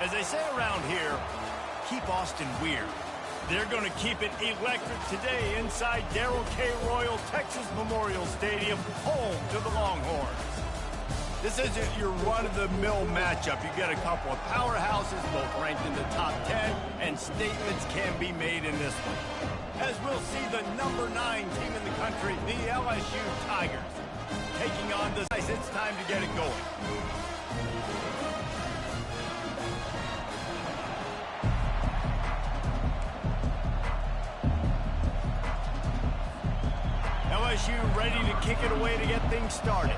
As they say around here, keep Austin weird. They're going to keep it electric today inside Darrell K. Royal Texas Memorial Stadium, home to the Longhorns. This isn't your run-of-the-mill matchup. You get a couple of powerhouses, both ranked in the top 10, and statements can be made in this one. As we'll see the number 9 team in the country, the LSU Tigers, taking on the Ice. It's time to get it going. LSU ready to kick it away to get things started.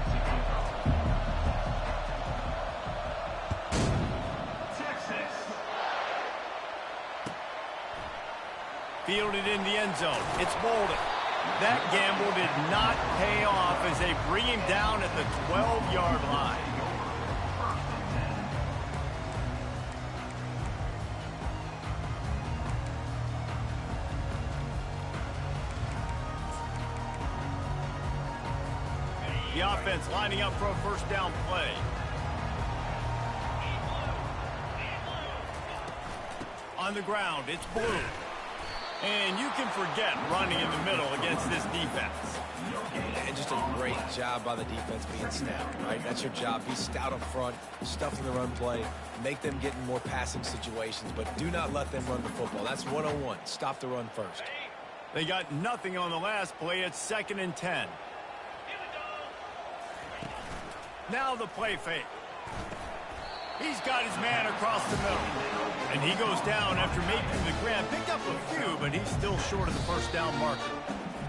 Fielded in the end zone. It's Bolden. That gamble did not pay off as they bring him down at the 12-yard line. The offense lining up for a first down play. On the ground, it's Blue. And you can forget running in the middle against this defense. And just a great job by the defense being stout, right? That's your job. Be stout up front, stuffing the run play, make them get in more passing situations, but do not let them run the football. That's 101. Stop the run first. They got nothing on the last play. It's 2nd and 10. Now the play fake. He's got his man across the middle. And he goes down after making the grab. Picked up a few, but he's still short of the first down marker.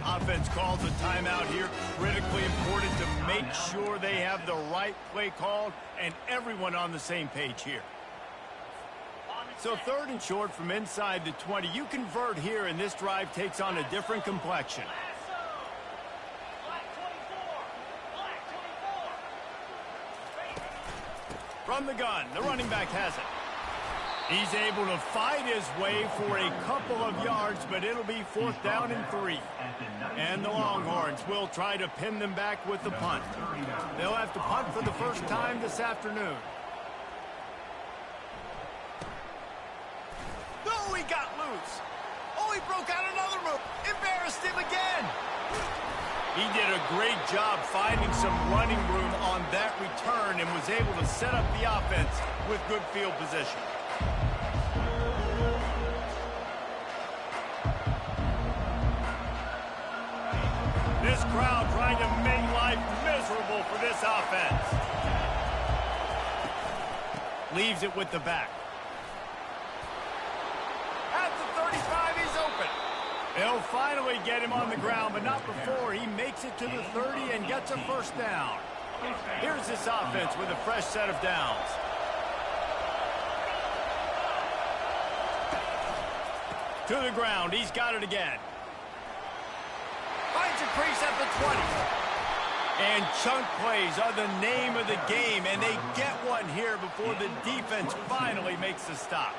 Offense calls a timeout here. Critically important to make sure they have the right play called and everyone on the same page here. So 3rd and short from inside the 20. You convert here, and this drive takes on a different complexion. From the gun, the running back has it. He's able to fight his way for a couple of yards, but it'll be 4th down and 3. And the Longhorns will try to pin them back with the punt. They'll have to punt for the first time this afternoon. Oh, he got loose. Oh, he broke out another move. Embarrassed him again. He did a great job finding some running room on that return and was able to set up the offense with good field position. This crowd trying to make life miserable for this offense. Leaves it with the back. At the 35, he's open. They'll finally get him on the ground, but not before he makes it to the 30 and gets a first down. Here's this offense with a fresh set of downs. To the ground, he's got it again. Finds a crease at the 20. And chunk plays are the name of the game, and they get one here before the defense finally makes the stop.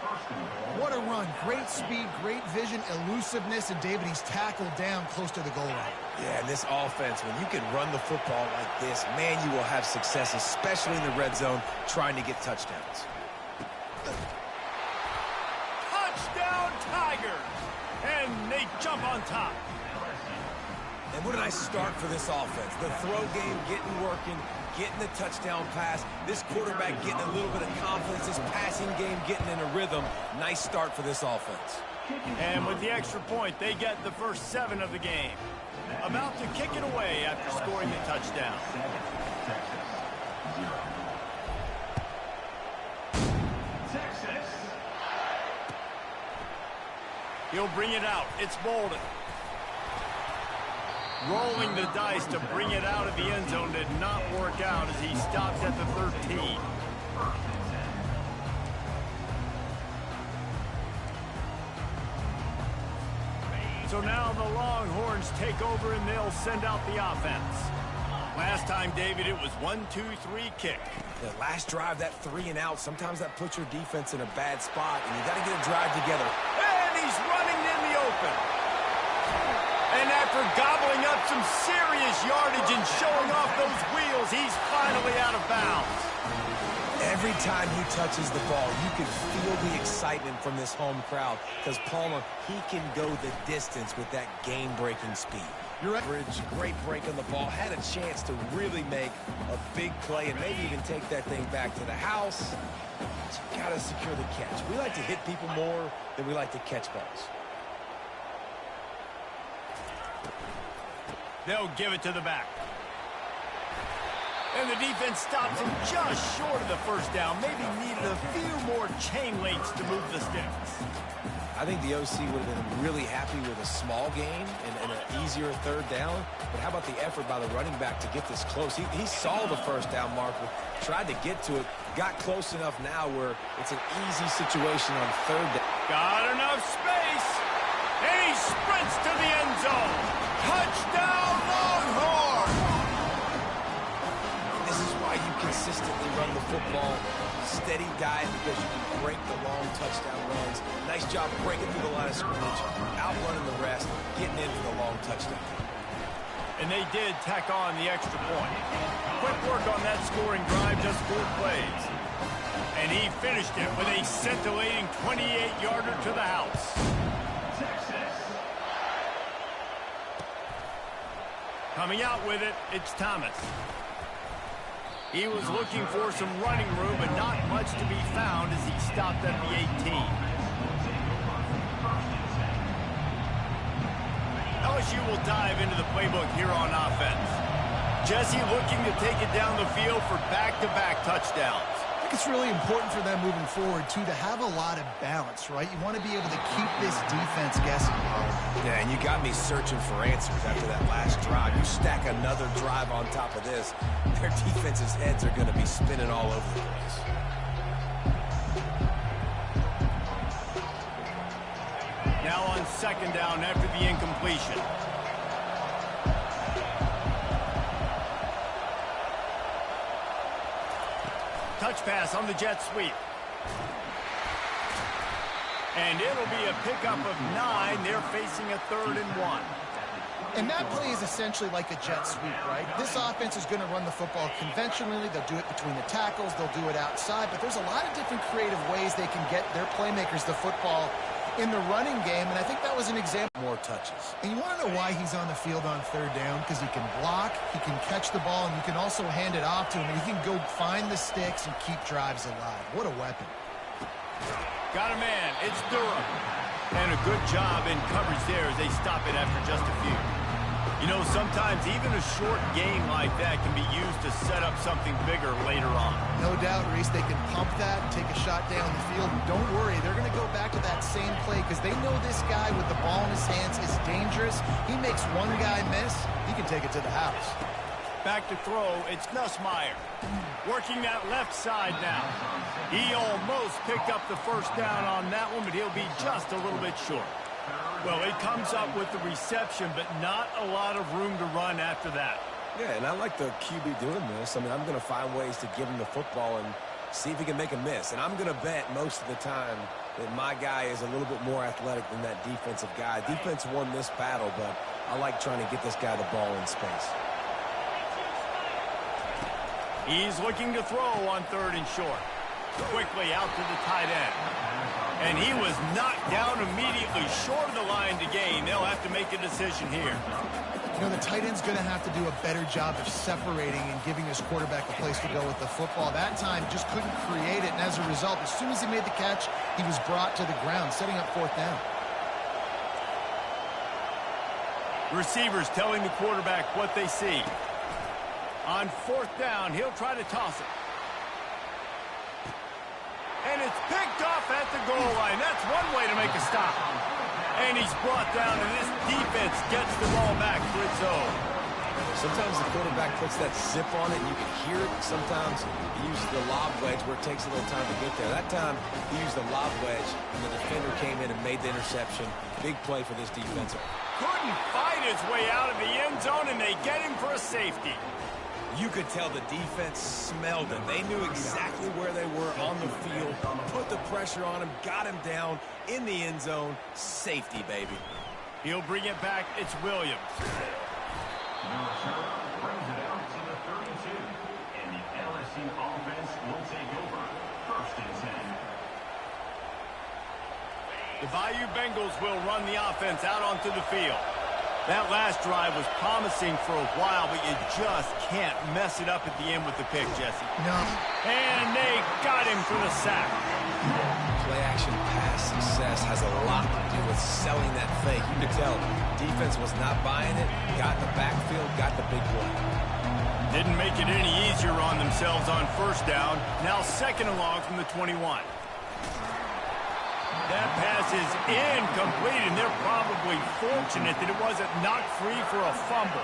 What a run. Great speed, great vision, elusiveness, and David, he's tackled down close to the goal line. Yeah, and this offense, when you can run the football like this, man, you will have success, especially in the red zone, trying to get touchdowns. Touchdown, Tigers! And they jump on top. And what a nice start for this offense. The throw game getting working, getting the touchdown pass. This quarterback getting a little bit of confidence. This passing game getting in a rhythm. Nice start for this offense. And with the extra point, they get the first 7 of the game. About to kick it away after scoring the touchdown. He'll bring it out. It's Bolden. Rolling the dice to bring it out of the end zone did not work out as he stopped at the 13. So now the Longhorns take over and they'll send out the offense. Last time, David, it was 1-2-3 kick. The last drive, that 3 and out, sometimes that puts your defense in a bad spot, and you got to get a drive together. And he's running in the open. And after gobbling up some serious tremendous yardage and showing off those wheels. He's finally out of bounds. Every time he touches the ball, you can feel the excitement from this home crowd because Palmer, he can go the distance with that game-breaking speed. You're right. Great break on the ball. Had a chance to really make a big play and maybe even take that thing back to the house. But you got to secure the catch. We like to hit people more than we like to catch balls. They'll give it to the back. And the defense stops him just short of the first down. Maybe needed a few more chain links to move the sticks. I think the OC would have been really happy with a small gain and an easier third down. But how about the effort by the running back to get this close? He saw the first down marker, tried to get to it, got close enough now where it's an easy situation on third down. Got enough space, and he sprints to the end zone. Touchdown, Longhorn! This is why you consistently run the football. Steady diet because you can break the long touchdown runs. Nice job breaking through the line of scrimmage, outrunning the rest, getting in for the long touchdown. And they did tack on the extra point. Quick work on that scoring drive, just 4 plays. And he finished it with a scintillating 28-yarder to the house. Coming out with it, it's Thomas. He was looking for some running room, but not much to be found as he stopped at the 18. LSU will dive into the playbook here on offense. Jesse looking to take it down the field for back-to-back touchdowns. I think it's really important for them moving forward, too, to have a lot of balance, right? You want to be able to keep this defense guessing. Yeah, and you got me searching for answers after that last drive. You stack another drive on top of this, their defense's heads are going to be spinning all over the place. Now on second down after the incompletion. Touch pass on the jet sweep. And it'll be a pickup of 9. They're facing a 3rd and 1. And that play is essentially like a jet sweep, right? This offense is going to run the football conventionally. They'll do it between the tackles. They'll do it outside. But there's a lot of different creative ways they can get their playmakers the football in the running game, and I think that was an example. More touches. And you want to know why he's on the field on 3rd down? Because he can block, he can catch the ball, and you can also hand it off to him, and he can go find the sticks and keep drives alive. What a weapon. Got a man. It's Durham. And a good job in coverage there as they stop it after just a few. You know, sometimes even a short game like that can be used to set up something bigger later on. No doubt, Reese, they can pump that, take a shot down the field, and don't worry, they're going to go back to that same play because they know this guy with the ball in his hands is dangerous. He makes one guy miss, he can take it to the house. Back to throw, it's Nussmeier. Working that left side now. He almost picked up the first down on that one, but he'll be just a little bit short. Well, he comes up with the reception, but not a lot of room to run after that. Yeah, and I like the QB doing this. I mean, I'm going to find ways to give him the football and see if he can make a miss. And I'm going to bet most of the time that my guy is a little bit more athletic than that defensive guy. Defense won this battle, but I like trying to get this guy the ball in space. He's looking to throw on 3rd and short. Quickly out to the tight end. And he was knocked down immediately short of the line to gain. They'll have to make a decision here. You know, the tight end's going to have to do a better job of separating and giving his quarterback a place to go with the football. That time just couldn't create it, and as a result, as soon as he made the catch, he was brought to the ground, setting up 4th down. Receivers telling the quarterback what they see. On 4th down, he'll try to toss it. And it's picked off at the goal line. That's one way to make a stop. And he's brought down, and this defense gets the ball back for its own. Sometimes the quarterback puts that zip on it, and you can hear it. Sometimes he uses the lob wedge where it takes a little time to get there. That time, he used the lob wedge, and the defender came in and made the interception. Big play for this defense. Couldn't fight his way out of the end zone, and they get him for a safety. You could tell the defense smelled it. They knew exactly where they were on the field, put the pressure on him, got him down in the end zone. Safety, baby. He'll bring it back. It's Williams. The Bayou Bengals will run the offense out onto the field. That last drive was promising for a while, but you just can't mess it up at the end with the pick, Jesse. No. And they got him for the sack. Play-action pass success has a lot to do with selling that fake. You could tell defense was not buying it, got in the backfield, got the big play. Didn't make it any easier on themselves on first down. Now second and long from the 21. That pass is incomplete, and they're probably fortunate that it wasn't knocked free for a fumble.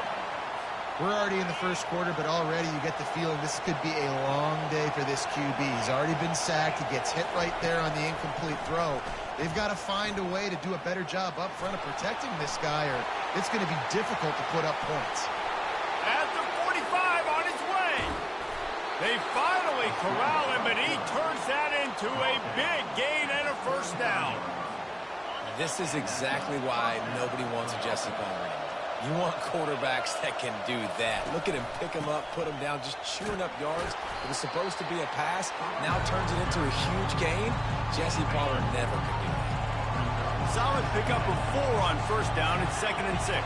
We're already in the first quarter, but already you get the feeling this could be a long day for this QB. He's already been sacked. He gets hit right there on the incomplete throw. They've got to find a way to do a better job up front of protecting this guy, or it's going to be difficult to put up points. At the 45 on his way. They finally corral him, but he turns that into a big gain and a first down. This is exactly why nobody wants a Jesse Palmer. You want quarterbacks that can do that. Look at him, pick him up, put him down, just chewing up yards. It was supposed to be a pass, now turns it into a huge gain. Jesse Palmer never could do that. Solid pickup of 4 on first down. It's 2nd and 6.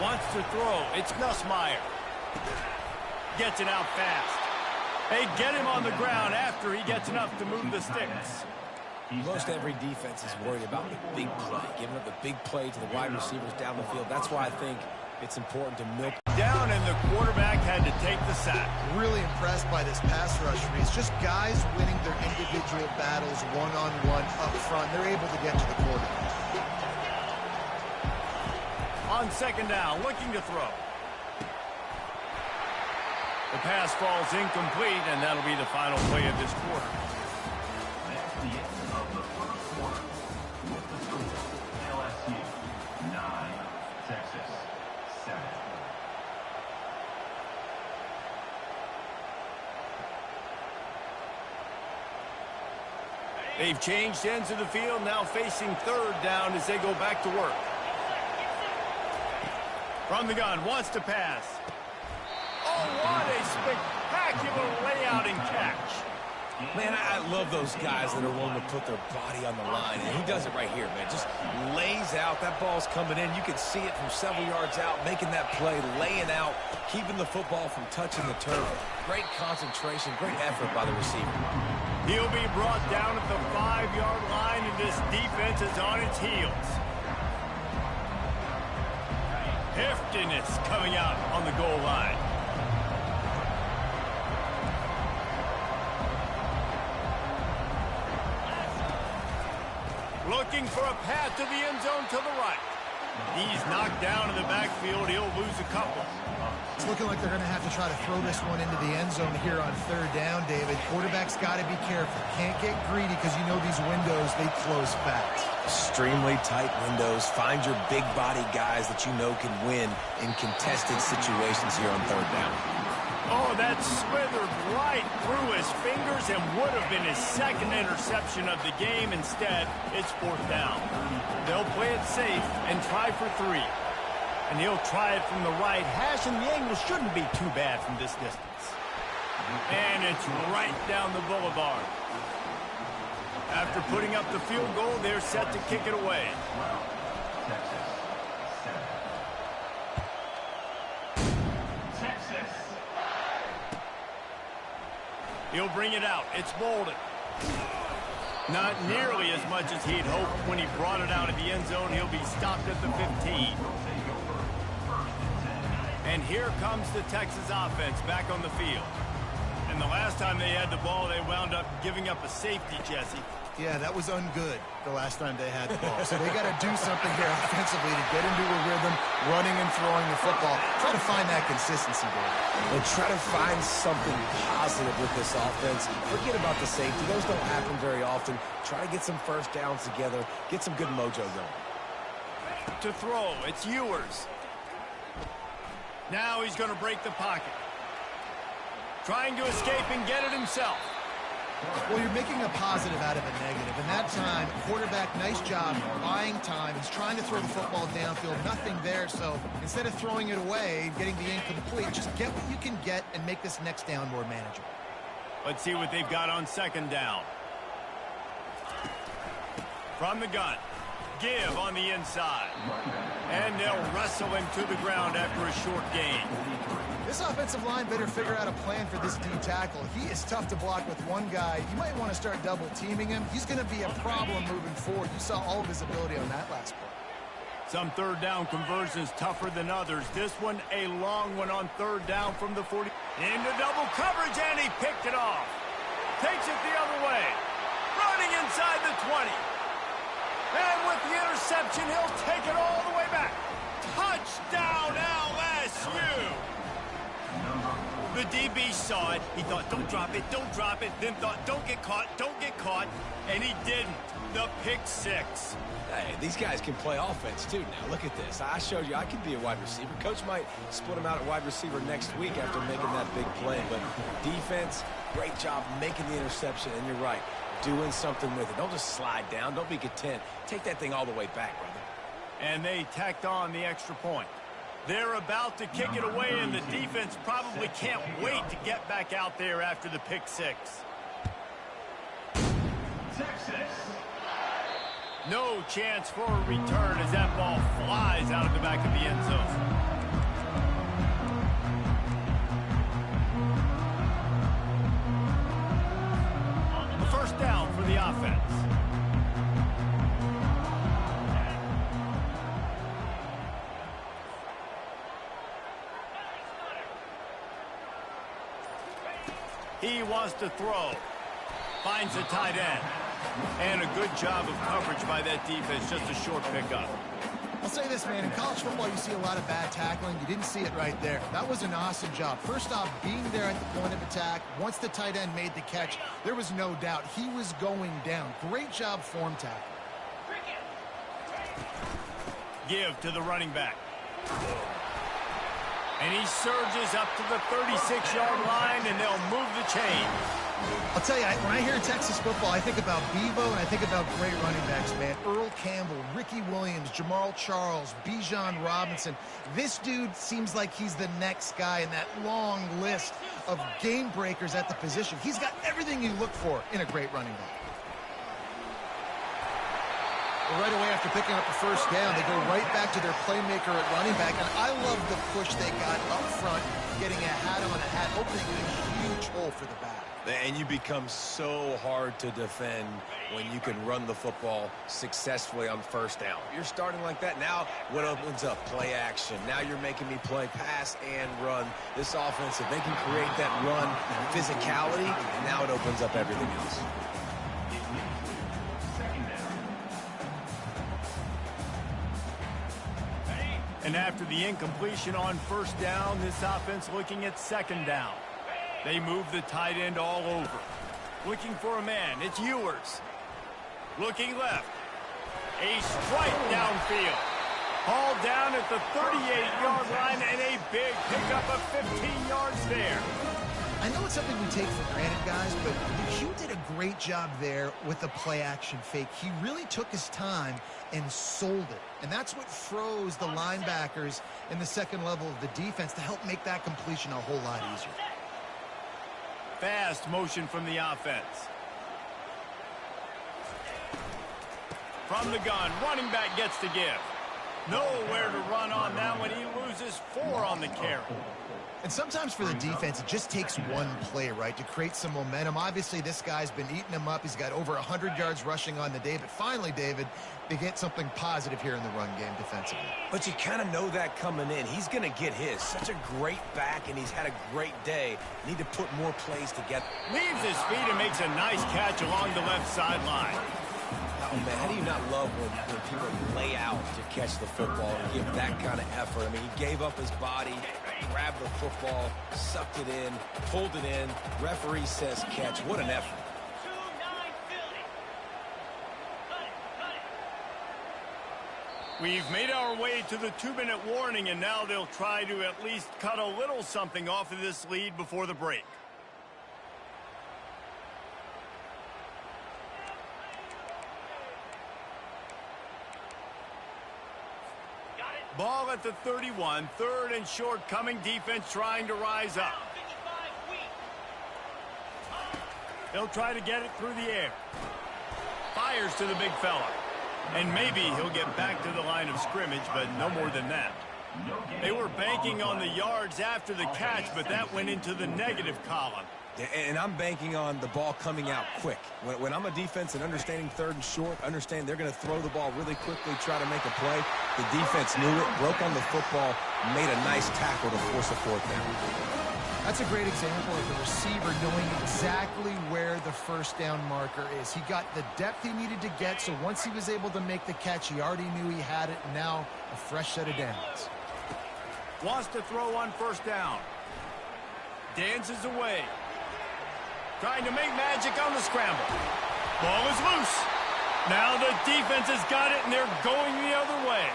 Wants to throw. It's Nussmeier. Gets it out fast. They get him on the ground after he gets enough to move the sticks. Most every defense is worried about the big play, giving up the big play to the wide receivers down the field. That's why I think it's important to milk down, and the quarterback had to take the sack. Really impressed by this pass rush, Reese. Just guys winning their individual battles one-on-one up front. They're able to get to the quarterback. On second down, looking to throw. The pass falls incomplete, and that'll be the final play of this quarter. That's the end of the first quarter. With the score, LSU 9, Texas 7. They've changed ends of the field, now facing third down as they go back to work. From the gun, wants to pass. Oh, what a spectacular layout and catch. Man, I love those guys that are willing to put their body on the line, and he does it right here, man. Just lays out. That ball's coming in. You can see it from several yards out, making that play, laying out, keeping the football from touching the turf. Great concentration, great effort by the receiver. He'll be brought down at the 5-yard line, and this defense is on its heels. Heftiness coming out on the goal line. Looking for a path to the end zone to the right. He's knocked down in the backfield. He'll lose a couple. It's looking like they're going to have to try to throw this one into the end zone here on third down, David. Quarterback's got to be careful. Can't get greedy because you know these windows, they close fast. Extremely tight windows. Find your big body guys that you know can win in contested situations here on third down. Oh, that slithered right through his fingers and would have been his second interception of the game. Instead, it's fourth down. They'll play it safe and try for 3. And he'll try it from the right hash, and the angle shouldn't be too bad from this distance. And it's right down the boulevard. After putting up the field goal, they're set to kick it away. Texas. He'll bring it out. It's Bolden. Not nearly as much as he'd hoped when he brought it out of the end zone. He'll be stopped at the 15. And here comes the Texas offense back on the field. And the last time they had the ball, they wound up giving up a safety, Jesse. Yeah, that was ungood the last time they had the ball. So they got to do something here offensively to get into a rhythm, running and throwing the football. Try to find that consistency, Dave. And try to find something positive with this offense. Forget about the safety. Those don't happen very often. Try to get some first downs together. Get some good mojo going. To throw, it's Ewers. Now he's going to break the pocket. Trying to escape and get it himself. Well, you're making a positive out of a negative. And that time, quarterback, nice job buying time. He's trying to throw the football downfield. Nothing there. So instead of throwing it away, getting the incomplete, just get what you can get and make this next down more manageable. Let's see what they've got on second down. From the gun. Give on the inside. And they'll wrestle him to the ground after a short gain. This offensive line better figure out a plan for this D tackle. He is tough to block with one guy. You might want to start double teaming him. He's going to be a problem moving forward. You saw all of his ability on that last play. Some third down conversions tougher than others. This one a long one on third down from the 40. Into double coverage, and he picked it off. Takes it the other way. Running inside the 20. And with the interception, he'll take it all the way back. Touchdown, LSU! The DB saw it. He thought, don't drop it, don't drop it. Then thought, don't get caught, don't get caught. And he didn't. The pick six. Hey, these guys can play offense, too. Now, look at this. I showed you I could be a wide receiver. Coach might split him out at wide receiver next week after making that big play. But defense, great job making the interception. And you're right, doing something with it. Don't just slide down. Don't be content. Take that thing all the way back, brother. And they tacked on the extra point. They're about to kick it away, and the defense probably can't wait to get back out there after the pick six. Texas. No chance for a return as that ball flies out of the back of the end zone. A first down for the offense. He wants to throw. Finds a tight end. And a good job of coverage by that defense. Just a short pickup. I'll say this, man. In college football, you see a lot of bad tackling. You didn't see it right there. That was an awesome job. First off, being there at the point of attack. Once the tight end made the catch, there was no doubt he was going down. Great job form tackle. Give to the running back. And he surges up to the 36-yard line, and they'll move the chain. I'll tell you, when I hear Texas football, I think about Bevo, and I think about great running backs, man. Earl Campbell, Ricky Williams, Jamal Charles, Bijan Robinson. This dude seems like he's the next guy in that long list of game breakers at the position. He's got everything you look for in a great running back. Right away after picking up the first down, they go right back to their playmaker at running back. And I love the push they got up front, getting a hat on a hat, opening a huge hole for the back. And you become so hard to defend when you can run the football successfully on first down. You're starting like that. Now what opens up? Play action. Now you're making me play pass and run. This offense, if they can create that run physicality, now it opens up everything else. And after the incompletion on first down, this offense looking at second down. They move the tight end all over. Looking for a man. It's Ewers. Looking left. A strike downfield. Hauled down at the 38-yard line, and a big pickup of 15 yards there. I know it's something we take for granted, guys, but Hugh did a great job there with the play-action fake. He really took his time and sold it. And that's what froze the linebackers in the second level of the defense to help make that completion a whole lot easier. Fast motion from the offense. From the gun, running back gets to give. Nowhere to run on that one. He loses 4 on the carry. And sometimes for the defense, it just takes one play, right, to create some momentum. Obviously, this guy's been eating him up. He's got over 100 yards rushing on the day. But finally, David, they get something positive here in the run game defensively. But you kind of know that coming in. He's going to get his. Such a great back, and he's had a great day. Need to put more plays together. Leaves his feet and makes a nice catch along the left sideline. Oh, man, how do you not love when people lay out to catch the football and give that kind of effort? I mean, he gave up his body, grabbed the football, sucked it in, pulled it in. Referee says catch. What an effort. We've made our way to the 2-minute warning, and now they'll try to at least cut a little something off of this lead before the break. Ball at the 31, third and short coming, defense trying to rise up. They'll try to get it through the air. Fires to the big fella. And maybe he'll get back to the line of scrimmage, but no more than that. They were banking on the yards after the catch, but that went into the negative column. And I'm banking on the ball coming out quick. When I'm a defense and understanding third and short, understand they're going to throw the ball really quickly, try to make a play. The defense knew it, broke on the football, made a nice tackle to force a fourth down. That's a great example of the receiver knowing exactly where the first down marker is. He got the depth he needed to get, so once he was able to make the catch, he already knew he had it, and now a fresh set of downs. Wants to throw on first down. Dances away. Trying to make magic on the scramble. Ball is loose. Now the defense has got it, and they're going the other way.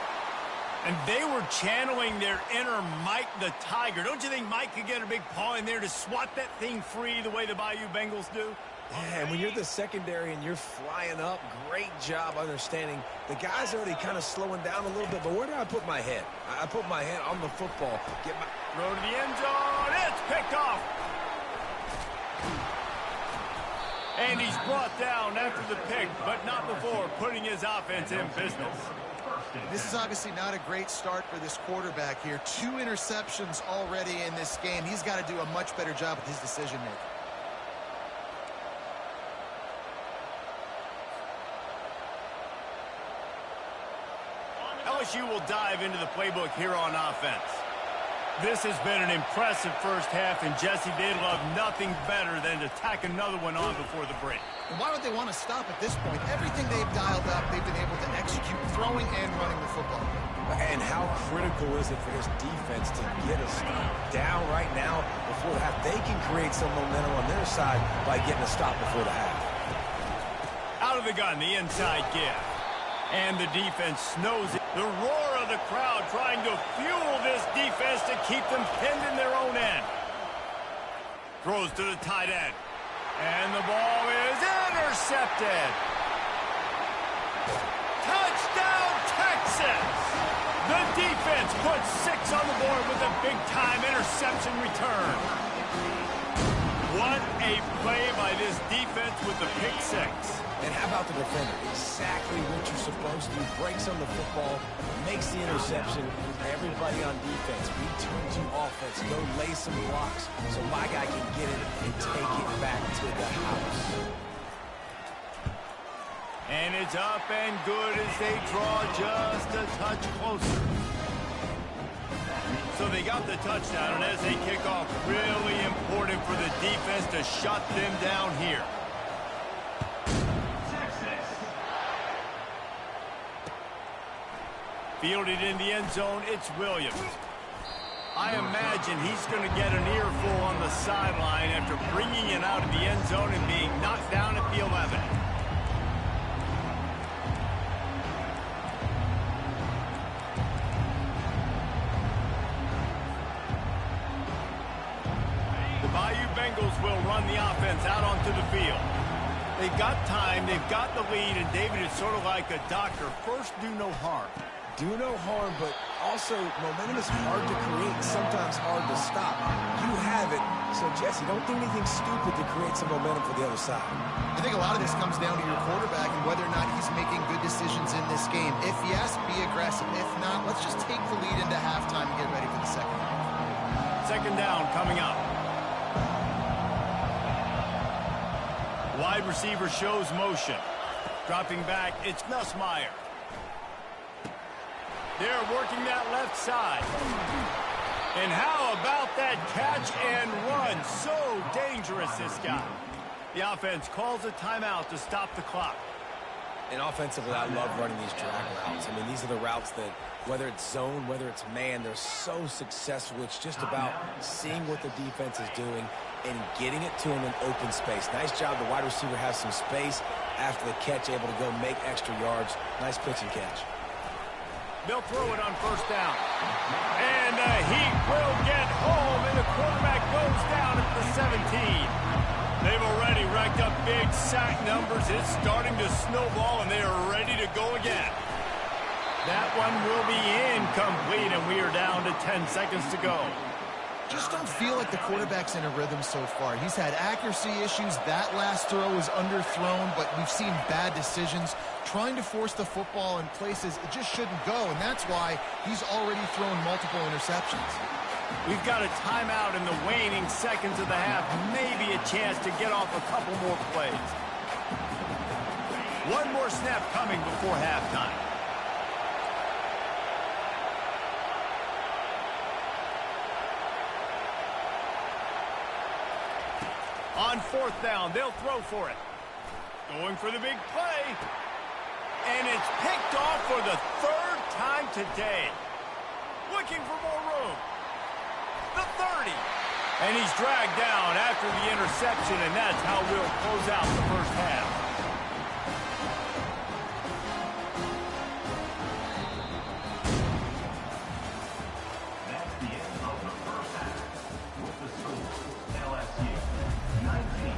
And they were channeling their inner Mike the Tiger. Don't you think Mike could get a big paw in there to swat that thing free the way the Bayou Bengals do? Yeah, and when you're the secondary and you're flying up, great job understanding. The guy's already kind of slowing down a little bit, but where do I put my head? I put my head on the football. Throw to the end zone. It's picked off. And he's brought down after the pick, but not before putting his offense in business. This is obviously not a great start for this quarterback here. 2 interceptions already in this game. He's got to do a much better job with his decision-making. LSU will dive into the playbook here on offense. This has been an impressive first half, and Jesse, they'd love nothing better than to tack another one on before the break. And why would they want to stop at this point? Everything they've dialed up, they've been able to execute, throwing and running the football. And how critical is it for this defense to get a stop down right now before the half? They can create some momentum on their side by getting a stop before the half. Out of the gun, the inside give. And the defense snows it. The roar of the crowd trying to fuel this defense to keep them pinned in their own end. Throws to the tight end. And the ball is intercepted. Touchdown, Texas! The defense puts 6 on the board with a big-time interception return. What a play by this defense with the pick 6. And how about the defender? Exactly what you're supposed to do. Breaks on the football, makes the interception. Everybody on defense, return to offense. Go lay some blocks so my guy can get it and take it back to the house. And it's up and good as they draw just a touch closer. So they got the touchdown, and as they kick off, really important for the defense to shut them down here. Fielded in the end zone, it's Williams. I imagine he's going to get an earful on the sideline after bringing it out of the end zone and being knocked down at the 11. The Bayou Bengals will run the offense out onto the field. They've got time, they've got the lead, and David is sort of like a doctor. First, do no harm. Do no harm, but also momentum is hard to create, sometimes hard to stop. You have it, so Jesse, don't do anything stupid to create some momentum for the other side. I think a lot of this comes down to your quarterback and whether or not he's making good decisions in this game. If yes, be aggressive. If not, let's just take the lead into halftime and get ready for the second half. Second down coming up. Wide receiver shows motion. Dropping back, it's Nussmeier. They're working that left side. And how about that catch and run? So dangerous, this guy. The offense calls a timeout to stop the clock. And offensively, I love running these drag routes. I mean, these are the routes that, whether it's zone, whether it's man, they're so successful. It's just about seeing what the defense is doing and getting it to them in open space. Nice job. The wide receiver has some space after the catch, able to go make extra yards. Nice pitch and catch. They'll throw it on first down. And the Heat will get home, and the quarterback goes down at the 17. They've already racked up big sack numbers. It's starting to snowball, and they are ready to go again. That one will be incomplete, and we are down to 10 seconds to go. just don't feel like the quarterback's in a rhythm so far. He's had accuracy issues. That last throw was underthrown, but we've seen bad decisions, trying to force the football in places it just shouldn't go, and that's why he's already thrown multiple interceptions. We've got a timeout in the waning seconds of the half, maybe a chance to get off a couple more plays. One more snap coming before halftime. On fourth down, they'll throw for it. Going for the big play. And it's picked off for the third time today. Looking for more room. The 30. And he's dragged down after the interception, and that's how we'll close out the first half. That's the end of the first half. With the score, LSU 19,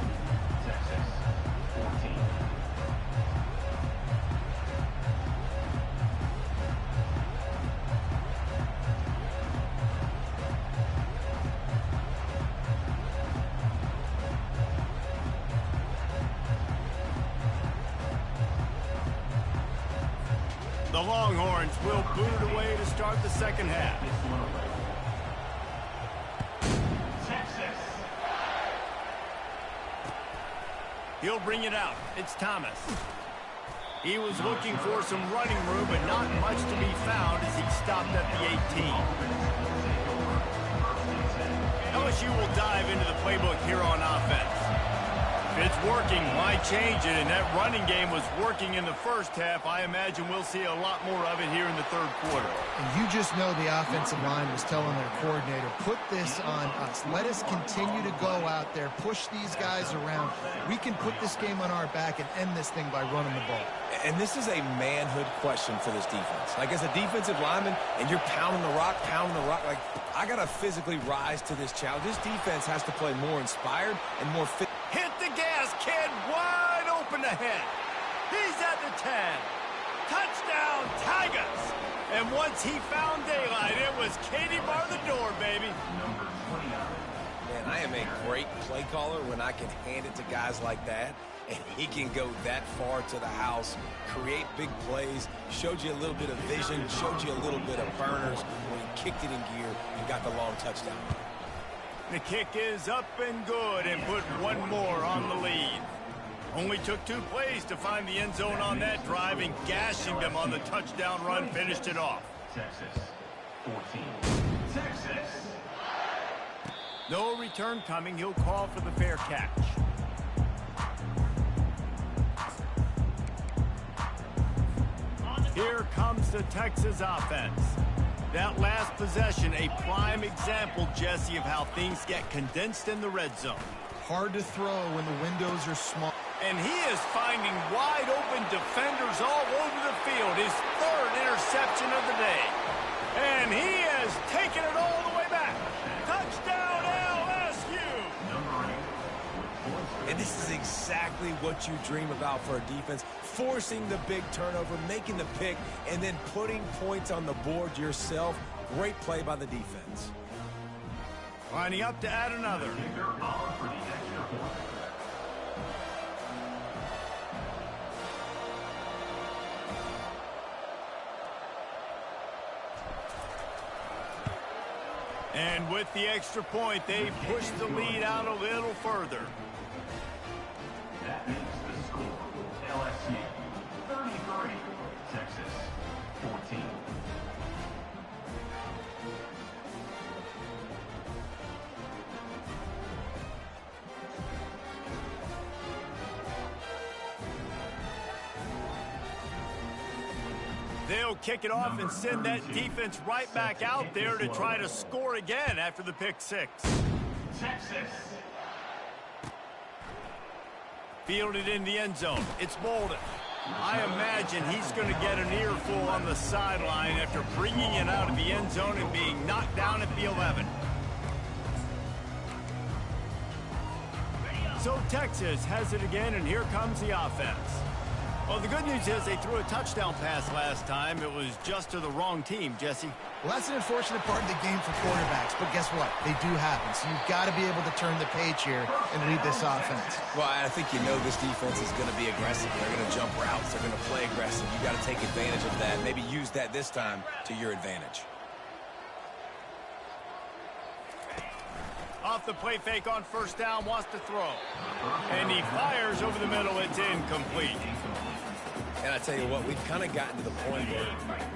Texas 14. The Longhorns will boot it away to start the second half. Texas. He'll bring it out. It's Thomas. He was looking for some running room, but not much to be found as he stopped at the 18. LSU will dive into the playbook here on offense. If it's working, why change it? And that running game was working in the first half. I imagine we'll see a lot more of it here in the third quarter. And you just know the offensive line was telling their coordinator, put this on us. Let us continue to go out there, push these guys around. We can put this game on our back and end this thing by running the ball. And this is a manhood question for this defense. Like, as a defensive lineman, and you're pounding the rock, like, I got to physically rise to this challenge. This defense has to play more inspired and more fit. Hit the gas, kid. Wide open ahead. He's at the 10. Touchdown, Tigers. And once he found daylight, it was Katie bar the door, baby. Number 29. Man, I am a great play caller when I can hand it to guys like that. And he can go that far to the house, create big plays, showed you a little bit of vision, showed you a little bit of burners when he kicked it in gear and got the long touchdown. The kick is up and good and put one more on the lead. Only took 2 plays to find the end zone on that drive, and gashing them on the touchdown run finished it off. Texas 14. Texas. No return coming. He'll call for the fair catch. Here comes the Texas offense. That last possession, a prime example, Jesse, of how things get condensed in the red zone. Hard to throw when the windows are small. And he is finding wide open defenders all over the field. His 3rd interception of the day. And he has taken it all the way back. Touchdown, LSU! And this is exactly what you dream about for a defense. Forcing the big turnover, making the pick, and then putting points on the board yourself. Great play by the defense. Lining up to add another. And with the extra point, they push the lead out a little further. That makes the score LSU 33, Texas 14. They'll kick it off and send that defense right back out there to try to score again after the pick 6. Texas. Fielded in the end zone. It's Bolden. I imagine he's going to get an earful on the sideline after bringing it out of the end zone and being knocked down at the 11. So Texas has it again, and here comes the offense. Well, the good news is they threw a touchdown pass last time. It was just to the wrong team, Jesse. Well, that's an unfortunate part of the game for quarterbacks, but guess what? They do happen, so you've got to be able to turn the page here and lead this offense. Well, I think you know this defense is going to be aggressive. They're going to jump routes. They're going to play aggressive. You've got to take advantage of that. Maybe use that this time to your advantage. Off the play fake on first down, wants to throw. And he fires over the middle. It's incomplete. And I tell you what, we've kind of gotten to the point where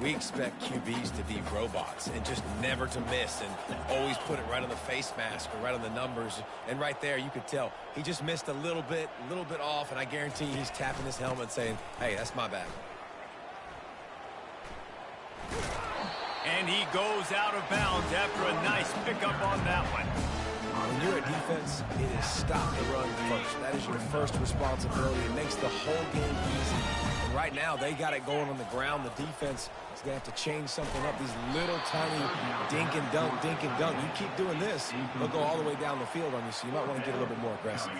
we expect QBs to be robots and just never to miss and always put it right on the face mask or right on the numbers. And right there, you could tell he just missed a little bit off, and I guarantee he's tapping his helmet saying, hey, that's my bad. And he goes out of bounds after a nice pickup on that one. When you're a defense, it is stop the run first. That is your first responsibility. It makes the whole game easy. And right now, they got it going on the ground. The defense is going to have to change something up. These little tiny dink and dunk. You keep doing this, they'll go all the way down the field on you, so you might want to get a little bit more aggressive.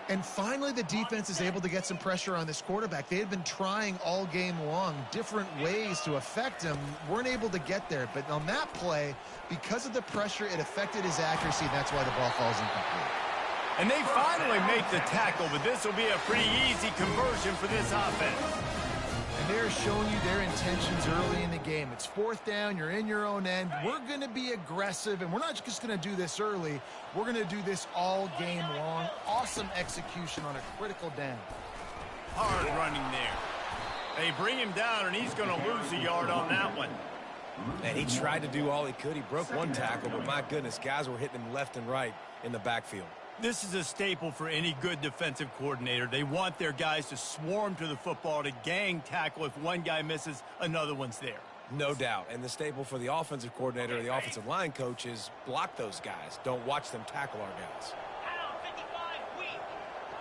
And finally, the defense is able to get some pressure on this quarterback. They had been trying all game long different ways to affect him, weren't able to get there. But on that play, because of the pressure, it affected his accuracy, and that's why the ball falls incomplete. And they finally make the tackle, but this will be a pretty easy conversion for this offense. And they're showing you their intentions early in the game. It's fourth down, you're in your own end. We're going to be aggressive, and we're not just going to do this early. We're going to do this all game long. Awesome execution on a critical down. Hard running there. They bring him down, and he's going to lose a yard on that one. And he tried to do all he could. He broke one tackle, but my goodness, guys were hitting him left and right in the backfield. This is a staple for any good defensive coordinator. They want their guys to swarm to the football, to gang tackle. If one guy misses, another one's there. No doubt. And the staple for the offensive coordinator or the offensive line coach is block those guys. Don't watch them tackle our guys.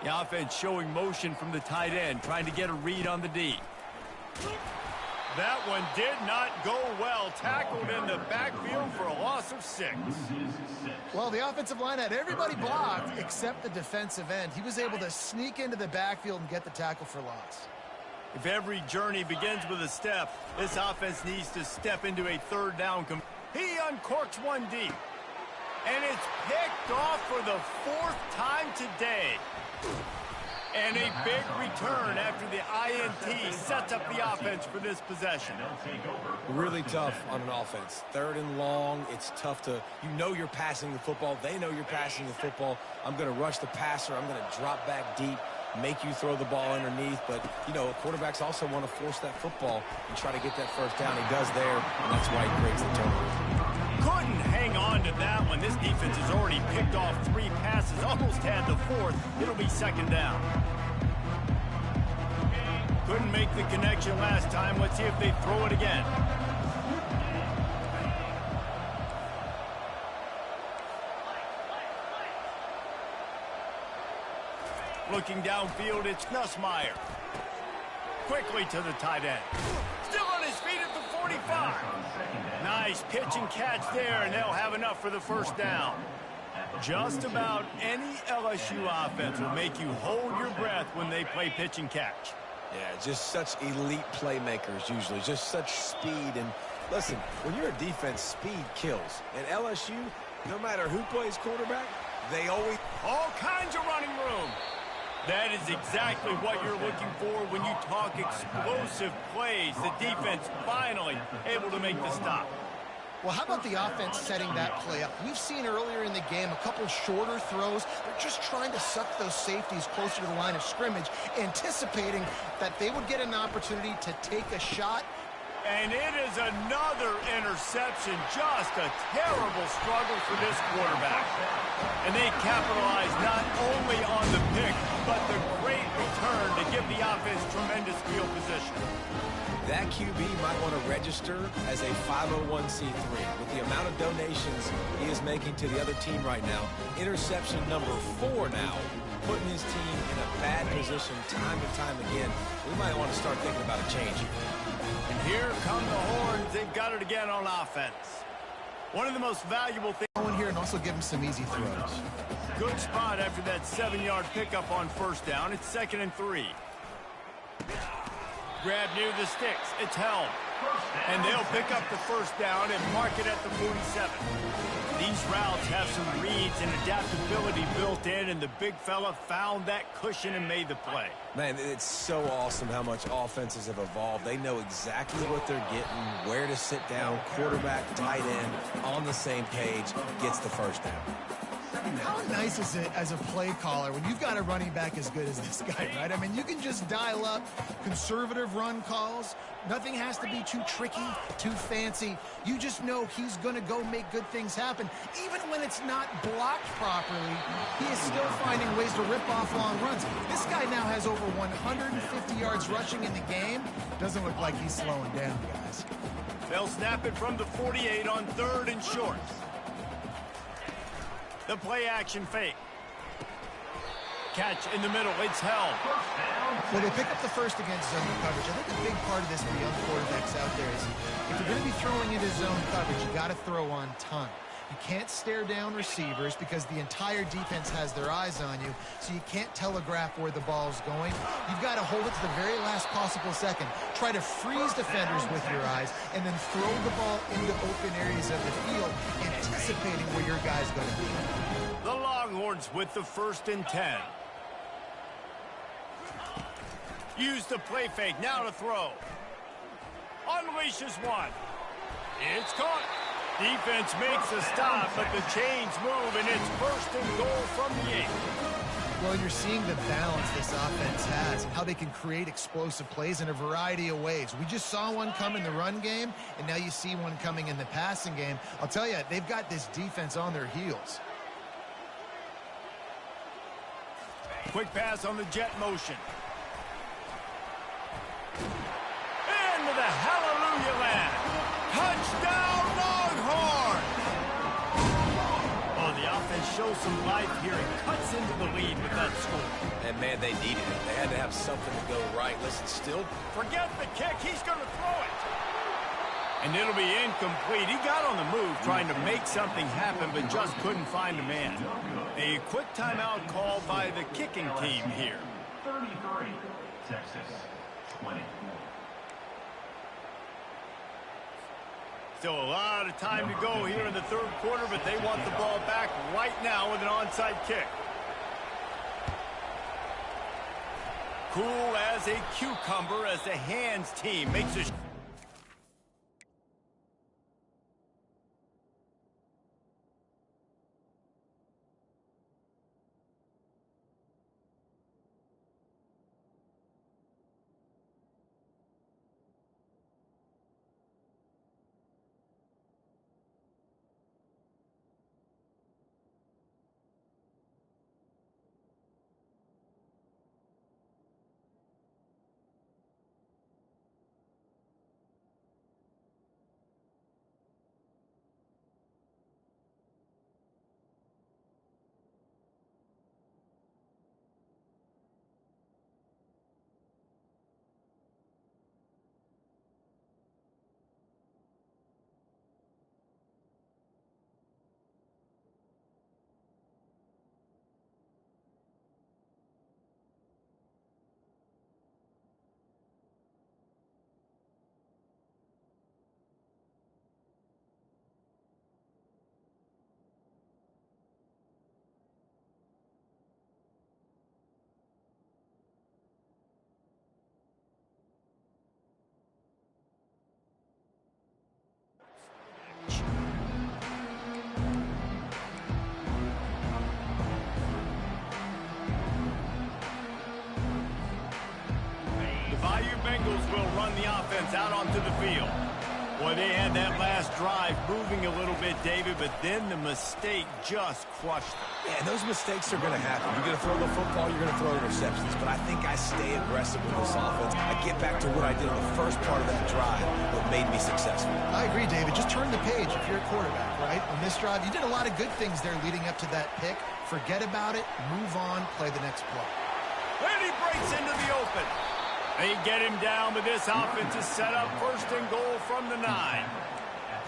The offense showing motion from the tight end, trying to get a read on the D. That one did not go well. Tackled in the backfield for a loss of 6. Well, the offensive line had everybody blocked except the defensive end. He was able to sneak into the backfield and get the tackle for loss. If every journey begins with a step, this offense needs to step into a third down. He uncorks one deep. And it's picked off for the 4th time today. And a big return after the INT sets up the offense for this possession. Really tough on an offense. 3rd and long, it's tough to, you know you're passing the football. They know you're passing the football. I'm going to rush the passer. I'm going to drop back deep, make you throw the ball underneath. But, you know, quarterbacks also want to force that football and try to get that first down. He does there, and that's why he creates the turnover. Couldn't hang on to that one. This defense has already picked off 3 passes, almost had the 4th. It'll be 2nd down. Couldn't make the connection last time. Let's see if they throw it again. Looking downfield, it's Nussmeier. Quickly to the tight end. Still on his feet at the 45. Nice pitch and catch there, and they'll have enough for the 1st down. Just about any LSU offense will make you hold your breath when they play pitch and catch. Yeah, just such elite playmakers usually, just such speed. And listen, when you're a defense, speed kills. And LSU, no matter who plays quarterback, they always... All kinds of running room. That is exactly what you're looking for when you talk explosive plays. The defense finally able to make the stop. Well, how about the offense setting that play up? We've seen earlier in the game a couple shorter throws. They're just trying to suck those safeties closer to the line of scrimmage, anticipating that they would get an opportunity to take a shot. And it is another interception. Just a terrible struggle for this quarterback. And they capitalize not only on the pick, but the great return to give the offense tremendous field position. That QB might want to register as a 501c3. With the amount of donations he is making to the other team right now, interception number 4 now, putting his team in a bad position time and time again. We might want to start thinking about a change here. And here come the horns. They've got it again on offense. One of the most valuable things. Go in here and also give him some easy throws. Good spot after that 7-yard pickup on 1st down. It's 2nd and 3. Grab near the sticks. It's held. And they'll pick up the first down and mark it at the 47. These routes have some reads and adaptability built in, and the big fella found that cushion and made the play. Man, it's so awesome how much offenses have evolved. They know exactly what they're getting, where to sit down, quarterback, tight end, on the same page, gets the first down. How nice is it as a play caller when you've got a running back as good as this guy, right? I mean, you can just dial up conservative run calls. Nothing has to be too tricky, too fancy. You just know he's going to go make good things happen. Even when it's not blocked properly, he is still finding ways to rip off long runs. This guy now has over 150 yards rushing in the game. Doesn't look like he's slowing down, guys. They'll snap it from the 48 on 3rd and short. The play-action fake. Catch in the middle. It's held. Well, they pick up the first against zone coverage. I think a big part of this for young quarterbacks out there is if you're going to be throwing into zone coverage, you got to throw on time. You can't stare down receivers because the entire defense has their eyes on you, so you can't telegraph where the ball's going. You've got to hold it to the very last possible second. Try to freeze defenders with your eyes, and then throw the ball into open areas of the field, anticipating where your guy's going to be. The Longhorns with the 1st and 10. Use the play fake. Now to throw. Unleashes one. It's caught. Defense makes a stop, but the chains move, and it's 1st and goal from the 8. Well, you're seeing the balance this offense has and how they can create explosive plays in a variety of ways. We just saw one come in the run game, and now you see one coming in the passing game. I'll tell you, they've got this defense on their heels. Quick pass on the jet motion. Into the hallelujah land. Touchdown, Longhorn! Oh, the offense shows some life here and cuts into the lead with that score. And, man, they needed it. They had to have something to go right. Listen, still. Forget the kick. He's going to throw it. And it'll be incomplete. He got on the move trying to make something happen, but just couldn't find a man. A quick timeout called by the kicking team here. 33, Texas, 20. Still a lot of time to go here in the 3rd quarter, but they want the ball back right now with an onside kick. Cool as a cucumber as the hands team makes a... Will run the offense out onto the field. Boy, they had that last drive moving a little bit, David, but then the mistake just crushed them. Yeah, and those mistakes are going to happen. You're going to throw the football, you're going to throw interceptions. But I think I stay aggressive with this offense. I get back to what I did on the first part of that drive that made me successful. I agree, David. Just turn the page if you're a quarterback, right? On this drive, you did a lot of good things there leading up to that pick. Forget about it, move on, play the next play. And he breaks into the open. They get him down, but this offense is set up 1st and goal from the 9.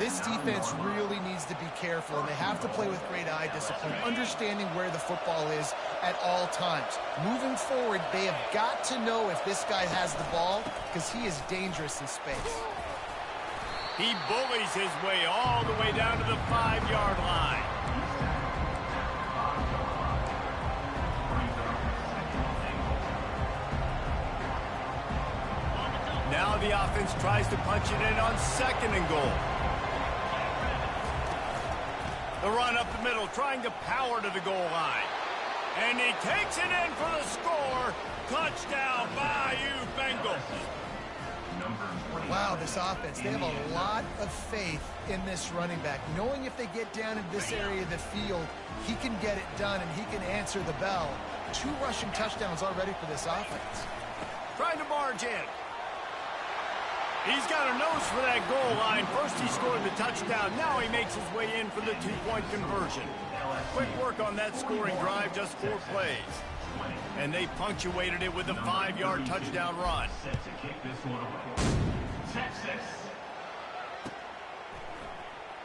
This defense really needs to be careful, and they have to play with great eye discipline, understanding where the football is at all times. Moving forward, they have got to know if this guy has the ball, because he is dangerous in space. He bullies his way all the way down to the 5-yard line. Now the offense tries to punch it in on 2nd and goal. The run up the middle, trying to power to the goal line. And he takes it in for the score. Touchdown, Bayou Bengals. Wow, this offense, they have a lot of faith in this running back. Knowing if they get down in this area of the field, he can get it done and he can answer the bell. 2 rushing touchdowns already for this offense. Trying to barge in. He's got a nose for that goal line. First he scored the touchdown. Now he makes his way in for the 2-point conversion. Quick work on that scoring drive, just 4 plays. And they punctuated it with a 5-yard touchdown run.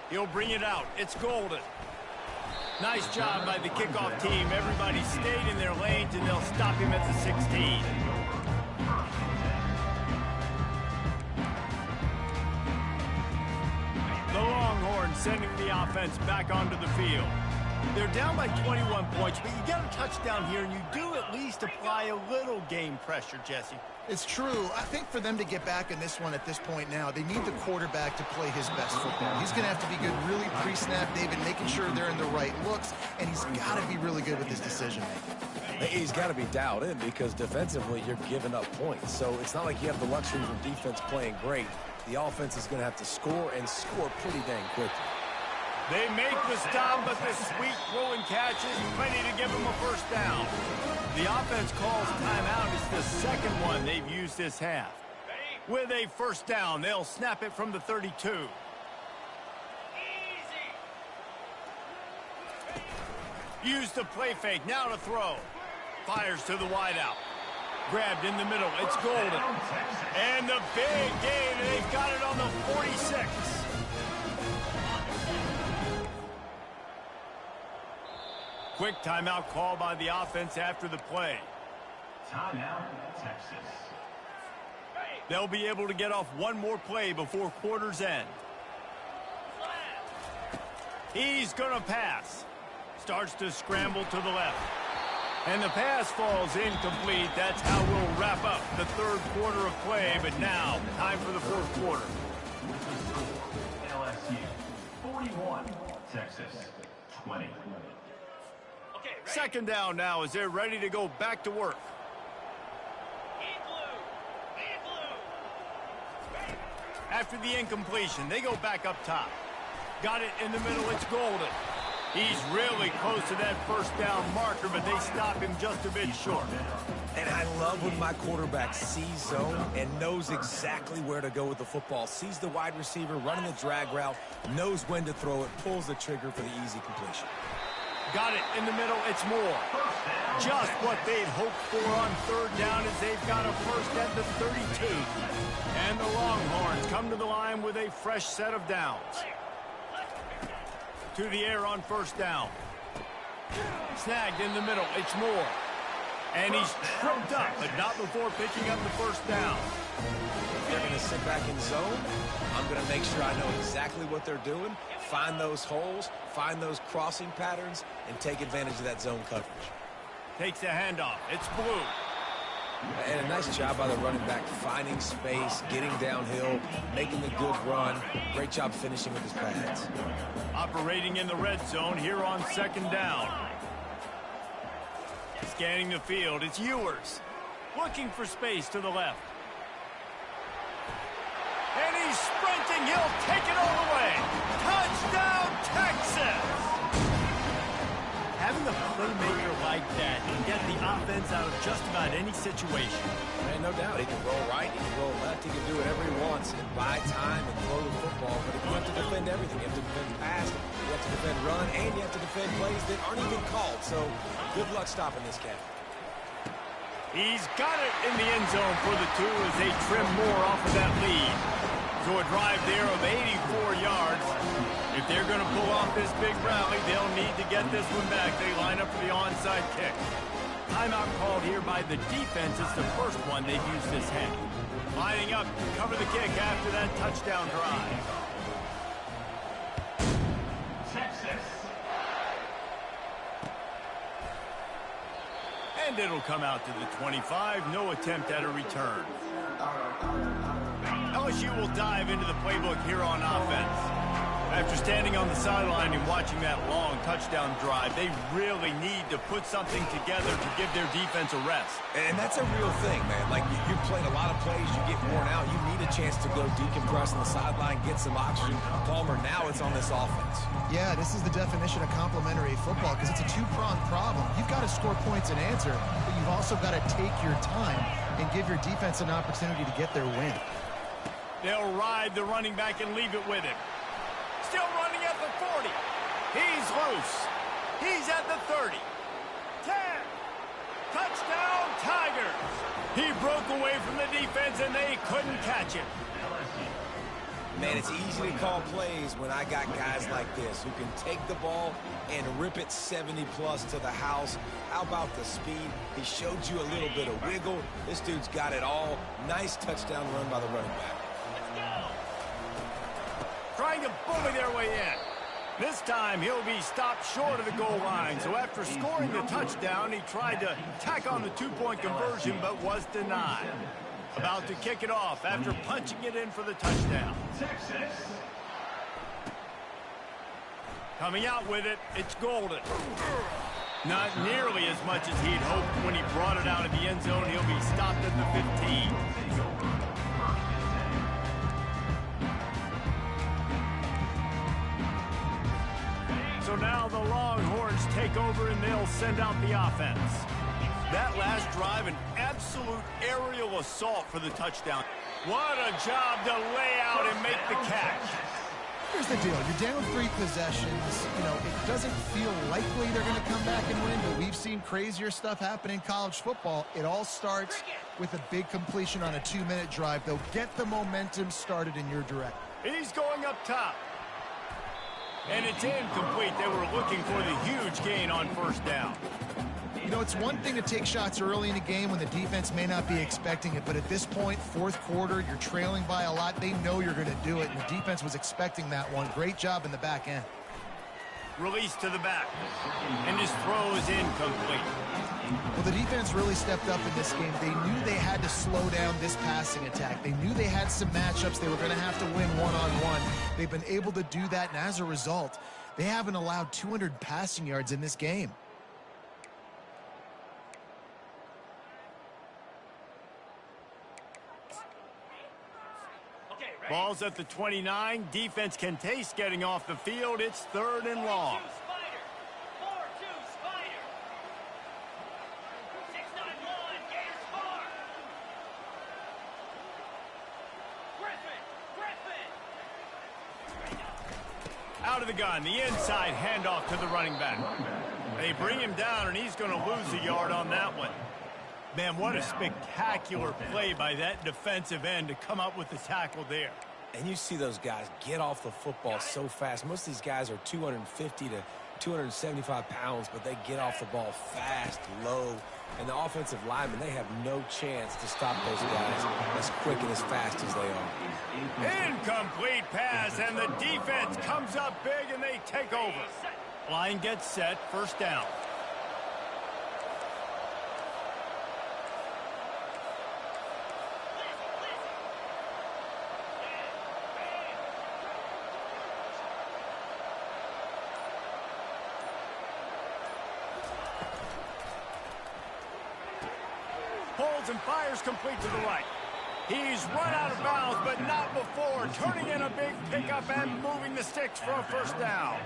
He'll bring it out. It's Golden. Nice job by the kickoff team. Everybody stayed in their lanes, and they'll stop him at the 16. The Longhorns sending the offense back onto the field. They're down by 21 points, but you get a touchdown here, and you do at least apply a little game pressure, Jesse. It's true. I think for them to get back in this one at this point now, they need the quarterback to play his best football. He's going to have to be good really pre-snap, David, making sure they're in the right looks, and he's got to be really good with his decision-making. He's got to be dialed in because defensively you're giving up points. So it's not like you have the luxury of defense playing great. The offense is going to have to score and score pretty dang quickly. They make the stop, but the sweet throw and catch is plenty to give them a first down. The offense calls timeout. It's the second one they've used this half. With a first down, they'll snap it from the 32. Use the play fake, now to throw. Fires to the wideout. Grabbed in the middle, it's Golden. And the big gain, and they've got it on the 46. Quick timeout call by the offense after the play. Timeout, Texas. They'll be able to get off one more play before quarter's end. He's going to pass. Starts to scramble to the left. And the pass falls incomplete. That's how we'll wrap up the 3rd quarter of play. But now, time for the 4th quarter. LSU 41, Texas 20. Second down now as they're ready to go back to work. After the incompletion, they go back up top. Got it in the middle, it's Golden. He's really close to that first down marker, but they stop him just a bit short. And I love when my quarterback sees zone and knows exactly where to go with the football. Sees the wide receiver running the drag route, knows when to throw it, pulls the trigger for the easy completion. Got it in the middle, it's Moore. Just what they'd hoped for on 3rd down as they've got a first at the 32. And the Longhorns come to the line with a fresh set of downs. To the air on first down. Snagged in the middle, it's Moore. And he's tripped up, but not before picking up the first down. If they're going to sit back in zone, I'm going to make sure I know exactly what they're doing, find those holes, find those crossing patterns, and take advantage of that zone coverage. Takes the handoff. It's Blue. And a nice job by the running back, finding space, getting downhill, making a good run. Great job finishing with his pads. Operating in the red zone here on 2nd down. Scanning the field, it's Ewers. Looking for space to the left. And he's sprinting, he'll take it all the way. Touchdown, Texas! Having a playmaker like that can get the offense out of just about any situation. And no doubt, he can roll right, he can roll left, he can do whatever he wants and buy time and throw the football. But you have to defend everything. You have to defend pass, you have to defend run, and you have to defend plays that aren't even called. So good luck stopping this cat. He's got it in the end zone for the 2 as they trim Moore off of that lead. So a drive there of 84 yards. If they're going to pull off this big rally, they'll need to get this one back. They line up for the onside kick. Timeout called here by the defense. It's the first one they've used this half. Lining up to cover the kick after that touchdown drive. Texas. And it'll come out to the 25. No attempt at a return. LSU will dive into the playbook here on offense. After standing on the sideline and watching that long touchdown drive, they really need to put something together to give their defense a rest. And that's a real thing, man. Like, you're playing a lot of plays, you get worn out, you need a chance to go decompress on the sideline, get some oxygen. Palmer, now it's on this offense. Yeah, this is the definition of complementary football because it's a two-pronged problem. You've got to score points and answer, but you've also got to take your time and give your defense an opportunity to get their win. They'll ride the running back and leave it with him. Still running at the 40. He's loose. He's at the 30. 10. Touchdown, Tigers. He broke away from the defense, and they couldn't catch him. Man, it's easy to call plays when I got guys like this who can take the ball and rip it 70-plus to the house. How about the speed? He showed you a little bit of wiggle. This dude's got it all. Nice touchdown run by the running back. Trying to bully their way in. This time, he'll be stopped short of the goal line. So after scoring the touchdown, he tried to tack on the two-point conversion, but was denied. About to kick it off after punching it in for the touchdown. Texas. Coming out with it, it's Golden. Not nearly as much as he'd hoped when he brought it out of the end zone. He'll be stopped at the 15. So now the Longhorns take over and they'll send out the offense. That last drive, an absolute aerial assault for the touchdown. What a job to lay out and make the catch. Here's the deal. You're down 3 possessions. You know, it doesn't feel likely they're going to come back and win, but we've seen crazier stuff happen in college football. It all starts with a big completion on a 2-minute drive. They'll get the momentum started in your direction. He's going up top. And it's incomplete. They were looking for the huge gain on first down. You know, it's one thing to take shots early in a game when the defense may not be expecting it, but at this point, fourth quarter, you're trailing by a lot. They know you're going to do it, and the defense was expecting that one. Great job in the back end. Release to the back, and his throw is incomplete. Well, the defense really stepped up in this game. They knew they had to slow down this passing attack. They knew they had some matchups they were going to have to win one-on-one. They've been able to do that, and as a result, they haven't allowed 200 passing yards in this game. Ball's at the 29. Defense can taste getting off the field. It's 3rd and long. Out of the gun, the inside handoff to the running back. They bring him down, and he's going to lose a yard on that one. Man, what a spectacular play by that defensive end to come up with the tackle there. And you see those guys get off the football so fast. Most of these guys are 250 to 275 pounds, but they get off the ball fast, low. And the offensive linemen, they have no chance to stop those guys as quick and as fast as they are. Incomplete pass, and the defense comes up big, and they take over. Line gets set, first down. Holds and fires complete to the right. He's run out of bounds, but not before turning in a big pickup and moving the sticks for a first down.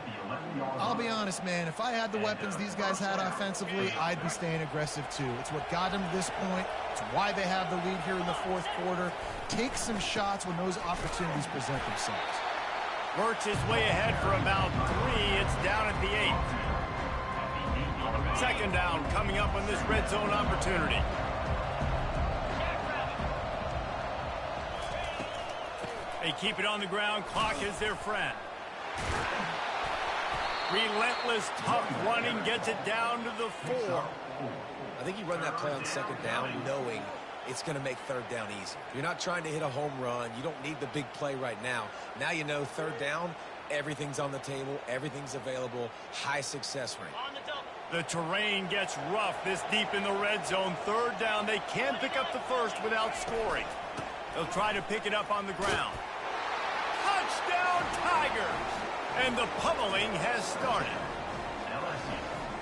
I'll be honest, man. If I had the weapons these guys had offensively, I'd be staying aggressive too. It's what got them to this point. It's why they have the lead here in the fourth quarter. Take some shots when those opportunities present themselves. Works his way ahead for about 3. It's down at the 8. Second down coming up on this red zone opportunity. They keep it on the ground. Clock is their friend. Relentless, tough running gets it down to the 4. I think you run that play on second down knowing it's going to make third down easy. You're not trying to hit a home run. You don't need the big play right now. Now you know third down, everything's on the table, everything's available, high success rate. The terrain gets rough this deep in the red zone. Third down, they can't pick up the first without scoring. They'll try to pick it up on the ground. Touchdown, Tigers! And the pummeling has started.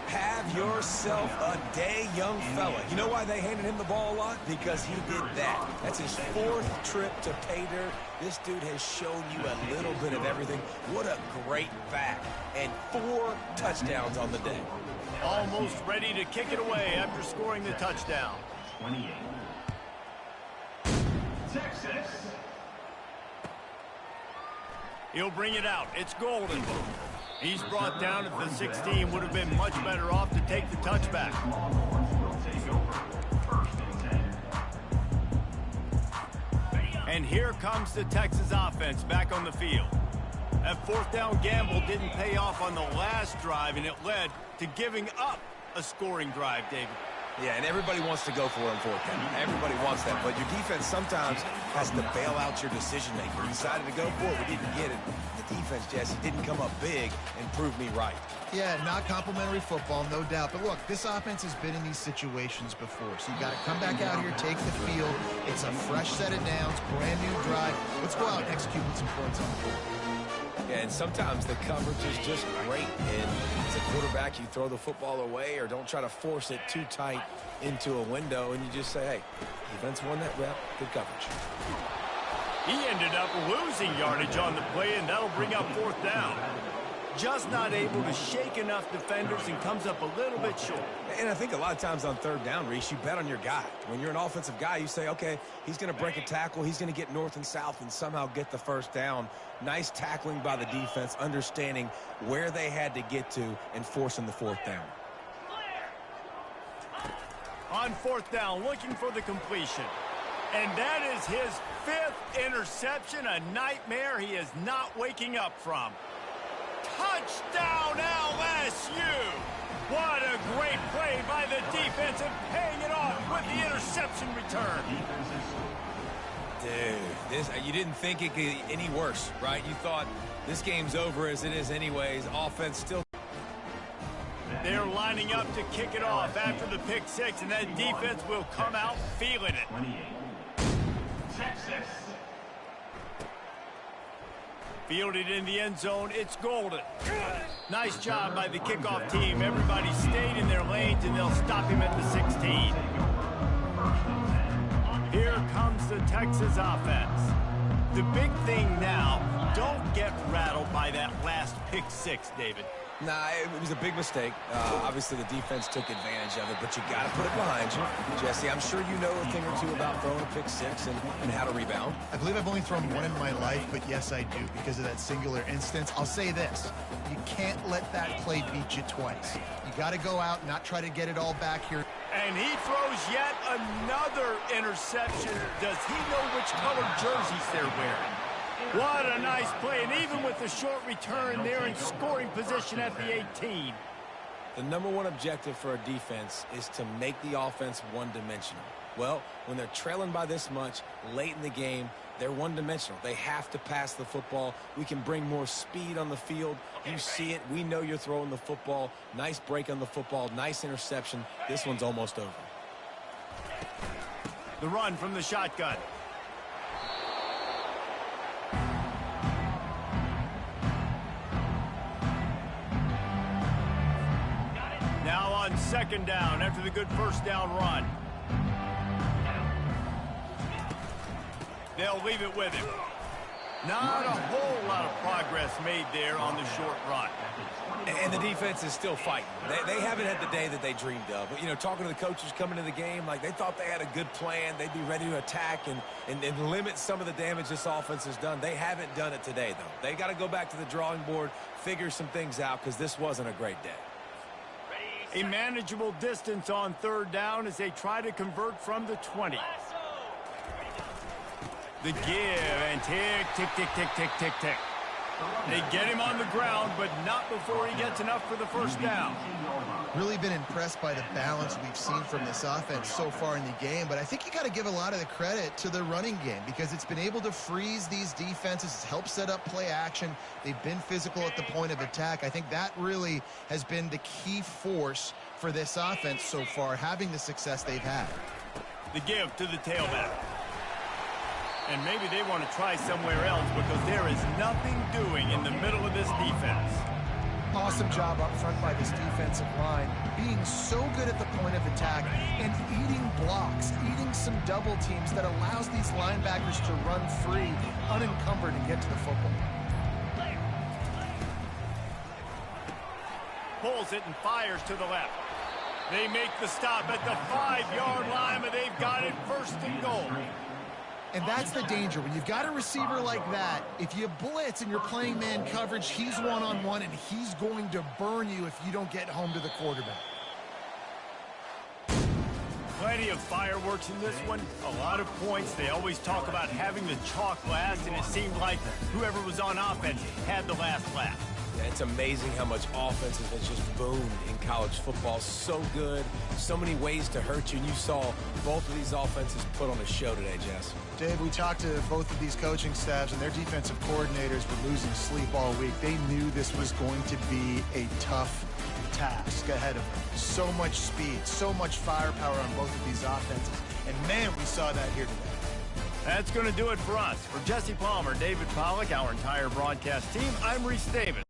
Have yourself a day, young fella. You know why they handed him the ball a lot? Because he did that. That's his 4th trip to pay dirt. This dude has shown you a little bit of everything. What a great back. And 4 touchdowns on the day. Almost ready to kick it away after scoring the touchdown. 28. Texas. He'll bring it out. It's Golden. He's brought down at the 16. Would have been much better off to take the touchback. And here comes the Texas offense back on the field. That 4th down gamble didn't pay off on the last drive, and it led to giving up a scoring drive, David. Yeah, and everybody wants to go for it on 4th down. Everybody wants that, but your defense sometimes has to bail out your decision-maker. You decided to go for it, we didn't get it. The defense, Jesse, didn't come up big and prove me right. Yeah, not complimentary football, no doubt. But look, this offense has been in these situations before. So you got to come back out here, take the field. It's a fresh set of downs, brand new drive. Let's go out and execute with some points on the board. Yeah, and sometimes the coverage is just great. And as a quarterback, you throw the football away or don't try to force it too tight into a window, and you just say, hey, defense won that rep, good coverage. He ended up losing yardage on the play, and that'll bring up 4th down. Just not able to shake enough defenders and comes up a little bit short. And I think a lot of times on 3rd down, Reese, you bet on your guy. When you're an offensive guy, you say, okay, he's going to break a tackle, he's going to get north and south and somehow get the 1st down. Nice tackling by the defense, understanding where they had to get to and forcing the 4th down. On 4th down, looking for the completion. And that is his 5th interception, a nightmare he is not waking up from. Touchdown, LSU! What a great play by the defense and paying it off with the interception return. Dude, you didn't think it could get any worse, right? You thought this game's over as it is anyways. Offense still. They're lining up to kick it off after the pick 6, and that defense will come out feeling it. 28. Texas. Fielded in the end zone, it's Golden. Nice job by the kickoff team. Everybody stayed in their lanes, and they'll stop him at the 16. Here comes the Texas offense. The big thing now, don't get rattled by that last pick 6, David. Nah, it was a big mistake. Obviously, the defense took advantage of it, but you got to put it behind you. Jesse, I'm sure you know a thing or two about throwing a pick 6 and how to rebound. I believe I've only thrown one in my life, but yes, I do, because of that singular instance. I'll say this. You can't let that play beat you twice. You got to go out and not try to get it all back here. And he throws yet another interception. Does he know which color jerseys they're wearing? What a nice play, and even with the short return, they're in scoring position at the 18. The #1 objective for a defense is to make the offense one-dimensional. Well, when they're trailing by this much late in the game, they're one-dimensional. They have to pass the football. We can bring more speed on the field. You see it. We know you're throwing the football. Nice break on the football. Nice interception. This one's almost over. The run from the shotgun. Now on 2nd down after the good 1st down run. They'll leave it with him. Not a whole lot of progress made there on the short run. And the defense is still fighting. They haven't had the day that they dreamed of. But, you know, talking to the coaches coming into the game, like they thought they had a good plan. They'd be ready to attack and limit some of the damage this offense has done. They haven't done it today, though. They got to go back to the drawing board, figure some things out, because this wasn't a great day. A manageable distance on 3rd down as they try to convert from the 20. The give, and tick, tick, tick, tick, tick, tick, tick. They get him on the ground, but not before he gets enough for the first down. Really been impressed by the balance we've seen from this offense so far in the game, but I think you got to give a lot of the credit to the running game because it's been able to freeze these defenses. It's helped set up play action. They've been physical at the point of attack. I think that really has been the key force for this offense so far, having the success they've had. The give to the tailback. And maybe they want to try somewhere else because there is nothing doing in the middle of this defense. Awesome job up front by this defensive line, being so good at the point of attack and eating blocks, eating some double teams that allows these linebackers to run free, unencumbered, and get to the football. Pulls it and fires to the left. They make the stop at the 5-yard line, but they've got it first and goal. And that's the danger. When you've got a receiver like that, if you blitz and you're playing man coverage, he's one-on-one, and he's going to burn you if you don't get home to the quarterback. Plenty of fireworks in this one. A lot of points. They always talk about having the chalk last, and it seemed like whoever was on offense had the last laugh. Yeah, it's amazing how much offense has just boomed in college football. So good, so many ways to hurt you, and you saw both of these offenses put on a show today, Jess. Dave, we talked to both of these coaching staffs, and their defensive coordinators were losing sleep all week. They knew this was going to be a tough task ahead of them. So much speed, so much firepower on both of these offenses. And, man, we saw that here today. That's going to do it for us. For Jesse Palmer, David Pollack, our entire broadcast team, I'm Reese Davis.